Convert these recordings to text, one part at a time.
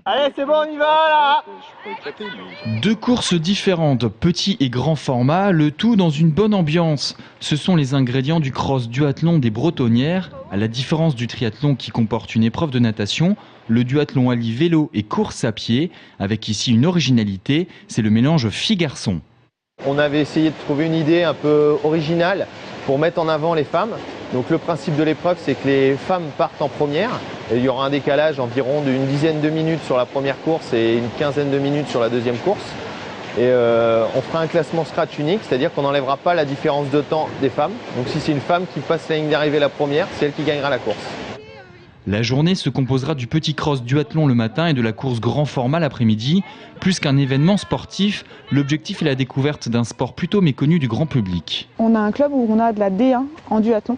Allez, c'est bon, on y va là. Deux courses différentes, petit et grand format, le tout dans une bonne ambiance. Ce sont les ingrédients du cross duathlon des Bretonnières. À la différence du triathlon qui comporte une épreuve de natation, le duathlon allie vélo et course à pied, avec ici une originalité, c'est le mélange filles-garçons. On avait essayé de trouver une idée un peu originale pour mettre en avant les femmes. Donc le principe de l'épreuve, c'est que les femmes partent en première. Et il y aura un décalage environ d'une dizaine de minutes sur la première course et une quinzaine de minutes sur la deuxième course. Et on fera un classement scratch unique, c'est-à-dire qu'on n'enlèvera pas la différence de temps des femmes. Donc si c'est une femme qui passe la ligne d'arrivée la première, c'est elle qui gagnera la course. La journée se composera du petit cross duathlon le matin et de la course grand format l'après-midi. Plus qu'un événement sportif, l'objectif est la découverte d'un sport plutôt méconnu du grand public. On a un club où on a de la D1 en duathlon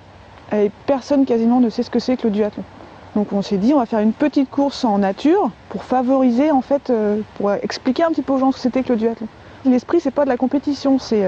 et personne quasiment ne sait ce que c'est que le duathlon. Donc on s'est dit on va faire une petite course en nature pour favoriser en fait, pour expliquer un petit peu aux gens ce que c'était que le duathlon. L'esprit c'est pas de la compétition, c'est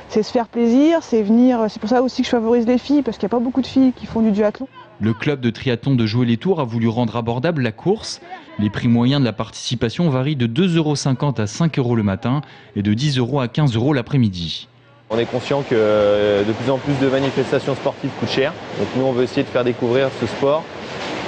se faire plaisir, c'est venir. C'est pour ça aussi que je favorise les filles parce qu'il n'y a pas beaucoup de filles qui font du duathlon. Le club de triathlon de Joué-les-Tours a voulu rendre abordable la course. Les prix moyens de la participation varient de 2,50 € à 5 € le matin et de 10 € à 15 € l'après-midi. On est conscient que de plus en plus de manifestations sportives coûtent cher. Donc nous on veut essayer de faire découvrir ce sport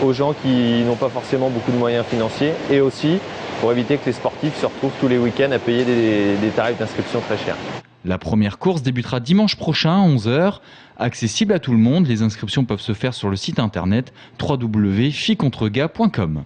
aux gens qui n'ont pas forcément beaucoup de moyens financiers et aussi pour éviter que les sportifs se retrouvent tous les week-ends à payer des tarifs d'inscription très chers. La première course débutera dimanche prochain à 11 h. Accessible à tout le monde, les inscriptions peuvent se faire sur le site internet www.fillecontregars.com.